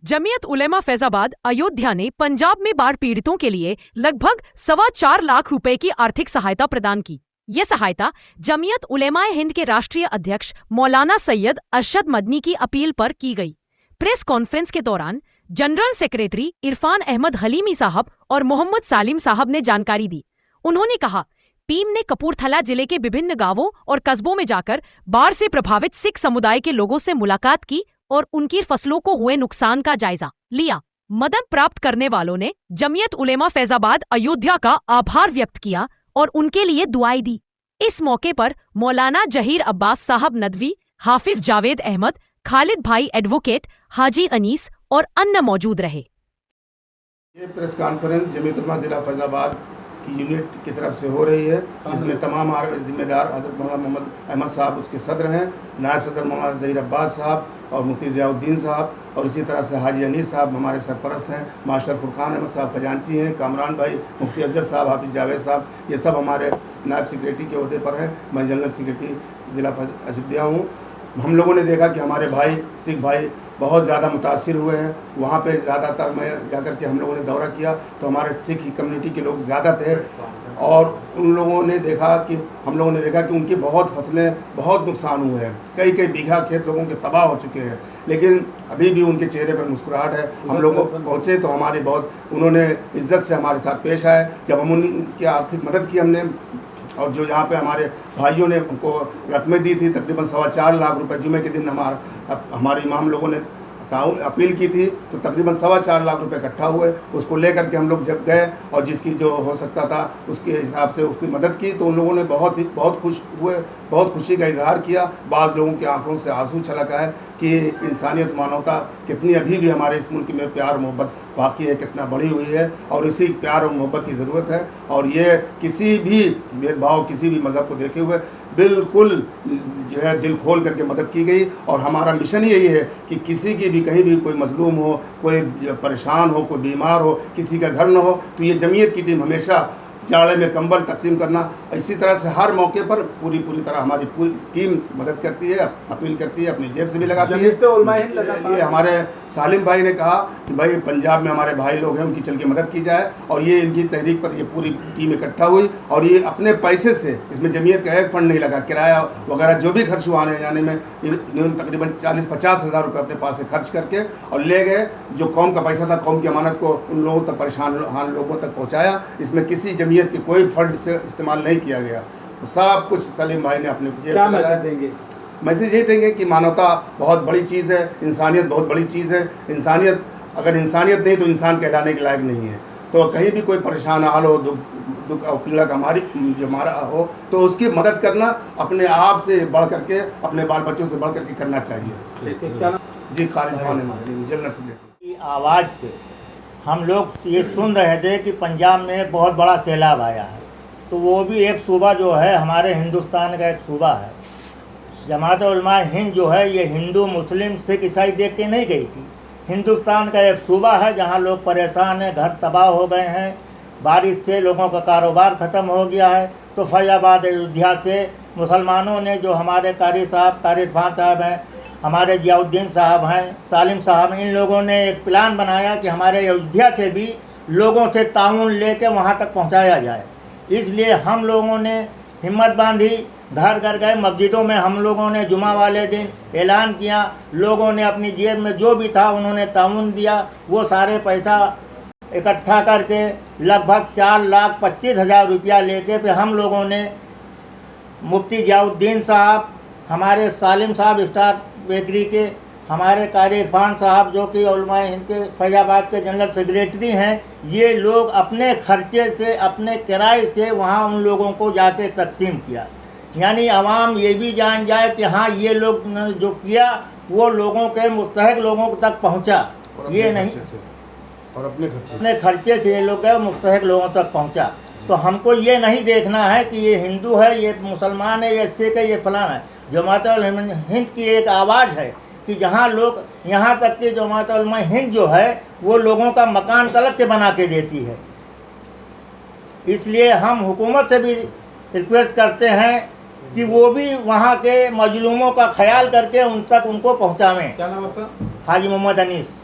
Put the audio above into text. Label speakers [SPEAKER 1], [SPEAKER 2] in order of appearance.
[SPEAKER 1] जमीयत उलेमा फैजाबाद अयोध्या ने पंजाब में बाढ़ पीड़ितों के लिए लगभग 4.25 लाख रुपए की आर्थिक सहायता प्रदान की। ये सहायता जमीयत उलेमा हिंद के राष्ट्रीय अध्यक्ष मौलाना सैयद अरशद मदनी की अपील पर की गई। प्रेस कॉन्फ्रेंस के दौरान जनरल सेक्रेटरी इरफान अहमद हलीमी साहब और मोहम्मद सालिम साहब ने जानकारी दी। उन्होंने कहा, टीम ने कपूरथला जिले के विभिन्न गांवों और कस्बों में जाकर बाढ़ से प्रभावित सिख समुदाय के लोगों से मुलाकात की और उनकी फसलों को हुए नुकसान का जायजा लिया। मदद प्राप्त करने वालों ने जमीयत उलेमा फैजाबाद अयोध्या का आभार व्यक्त किया और उनके लिए दुआएं दी। इस मौके पर मौलाना जहीर अब्बास साहब नदवी, हाफिज जावेद अहमद, खालिद भाई एडवोकेट, हाजी अनीस और अन्य मौजूद रहे।
[SPEAKER 2] ये प्रेस कॉन्फ्रेंस जमीयत उलेमा जिला फैजाबाद की यूनिट की तरफ से हो रही है, जिसमें तमाम हमारे जिम्मेदार हज़रत मौलाना मोहम्मद अहमद साहब उसके सदर हैं, नायब सदर मौलाना जहीर अब्बास साहब और मुफ्ती ज़ियाउद्दीन साहब, और इसी तरह से हाजी अनीस साहब हमारे सरपरस्त हैं, मास्टर फुरकान अहमद साहब खजांची हैं, कामरान भाई, मुफ्ती अजहर साहब, हाफिज जावेद साहब, ये सब हमारे नायब सेक्रेटरी के ओहदे पर हैं। मैं जनरल सेक्रेटरी ज़िला अयोध्या हूँ। हम लोगों ने देखा कि हमारे भाई सिख भाई बहुत ज़्यादा मुतासिर हुए हैं। वहाँ पे ज़्यादातर मैं जाकर के हम लोगों ने दौरा किया तो हमारे सिख कम्युनिटी के लोग ज़्यादा थे, और उन लोगों ने देखा कि हम लोगों ने देखा कि उनकी बहुत फसलें बहुत नुकसान हुए हैं। कई कई बीघा खेत लोगों के तबाह हो चुके हैं, लेकिन अभी भी उनके चेहरे पर मुस्कुराहट है। हम लोग पहुँचे तो हमारी बहुत उन्होंने इज़्ज़त से हमारे साथ पेश आए। जब हम उनकी आर्थिक मदद की हमने, और जो यहाँ पे हमारे भाइयों ने उनको रकमें दी थी, तकरीबन 4.25 लाख रुपए जुमे के दिन हमारे इमाम लोगों ने अपील की थी, तो तकरीबन 4.25 लाख रुपए इकट्ठा हुए। उसको लेकर के हम लोग जब गए और जिसकी जो हो सकता था उसके हिसाब से उसकी मदद की, तो उन लोगों ने बहुत खुश हुए, बहुत खुशी का इजहार किया। बाज़ लोगों की आंखों से आंसू छलक आए कि इंसानियत, मानवता कितनी अभी भी हमारे इस मुल्क में प्यार मोहब्बत बाकी है, कितना बढ़ी हुई है, और इसी प्यार और मोहब्बत की ज़रूरत है। और ये किसी भी भेदभाव, किसी भी मज़हब को देखे हुए बिल्कुल जो है दिल खोल करके मदद की गई। और हमारा मिशन यही है कि किसी की भी कहीं भी कोई मजलूम हो, कोई परेशान हो, कोई बीमार हो, किसी का घर न हो, तो ये जमीयत की टीम हमेशा जाड़े में कंबल तकसीम करना, इसी तरह से हर मौके पर पूरी तरह हमारी पूरी टीम मदद करती है, अपील करती है, अपनी जेब से भी लगाती है। ये हमारे सालिम भाई ने कहा कि भाई पंजाब में हमारे भाई लोग हैं, उनकी चल के मदद की जाए, और ये इनकी तहरीक पर ये पूरी टीम इकट्ठा हुई, और ये अपने पैसे से, इसमें जमीयत का एक फंड नहीं लगा, किराया वगैरह जो भी खर्च हुआ आने जाने में, इन्होंने तकरीबन 40-50 हज़ार रुपये अपने पास से खर्च करके और ले गए। जो कौम का पैसा था, कौम की अमानत को उन लोगों तक, परेशान लोगों तक पहुँचाया। इसमें किसी जमीयत के कोई फंड से इस्तेमाल नहीं किया गया, तो सब कुछ सलीम भाई ने अपने जेब से लगाया। मैसेज ये देंगे कि मानवता बहुत बड़ी चीज़ है, इंसानियत बहुत बड़ी चीज़ है। इंसानियत, अगर इंसानियत नहीं तो इंसान कहलाने के लायक नहीं है। तो कहीं भी कोई परेशान हाल हो, दुख और पीड़ा का हमारा हो, तो उसकी मदद करना अपने आप से बढ़ करके, अपने बाल बच्चों से बढ़ करके करना चाहिए। जी, खालिद खान जनरल सेक्रेटरी।
[SPEAKER 3] आवाज़ पे हम लोग ये सुन रहे थे कि पंजाब में एक बहुत बड़ा सैलाब आया है, तो वो भी एक सूबा जो है हमारे हिंदुस्तान का एक सूबा है। जमात उलमा हिंद जो है ये हिंदू, मुस्लिम, सिख, ईसाई देख के नहीं गई थी। हिंदुस्तान का एक सूबा है जहाँ लोग परेशान हैं, घर तबाह हो गए हैं, बारिश से लोगों का कारोबार ख़त्म हो गया है। तो फैजाबाद अयोध्या से मुसलमानों ने, जो हमारे कारी साहब, कारी इरफान साहब हैं, हमारे ज़ियाउद्दीन साहब हैं, सालिम साहब, इन लोगों ने एक प्लान बनाया कि हमारे अयोध्या से भी लोगों से ताउन लेके वहाँ तक पहुँचाया जाए। इसलिए हम लोगों ने हिम्मत बांधी, घर घर गए, मस्जिदों में हम लोगों ने जुमा वाले दिन ऐलान किया। लोगों ने अपनी जेब में जो भी था उन्होंने ताउन दिया। वो सारे पैसा इकट्ठा करके लगभग 4,25,000 रुपया लेके फिर हम लोगों ने मुफ्ती ज़ियाउद्दीन साहब, हमारे सालिम साहब स्टार बेकरी के, हमारे कारी इरफान साहब जो कि उलमा हिंद के फैजाबाद के जनरल सेक्रेटरी हैं, ये लोग अपने खर्चे से, अपने किराए से वहाँ उन लोगों को जाके तकसीम किया। यानी आवाम ये भी जान जाए कि हाँ, ये लोग जो किया वो लोगों के मुस्तहक लोगों तक पहुँचा। ये नहीं
[SPEAKER 2] और अपने
[SPEAKER 3] खर्चे से ये लोग मुस्तहक लोगों तक पहुँचा। तो हमको ये नहीं देखना है कि ये हिंदू है, ये मुसलमान है, ये सिख है, ये फलाना है। जमात उलमा हिंद की एक आवाज़ है कि जहाँ लोग, यहाँ तक कि जमात उलमा हिंद जो है वो लोगों का मकान तलब के बना के देती है। इसलिए हम हुकूमत से भी रिक्वेस्ट करते हैं कि वो भी वहाँ के मजलूमों का ख्याल करके उन तक उनको पहुँचावें।
[SPEAKER 4] क्या नाम आपका?
[SPEAKER 3] हाजी मोहम्मद अनीस।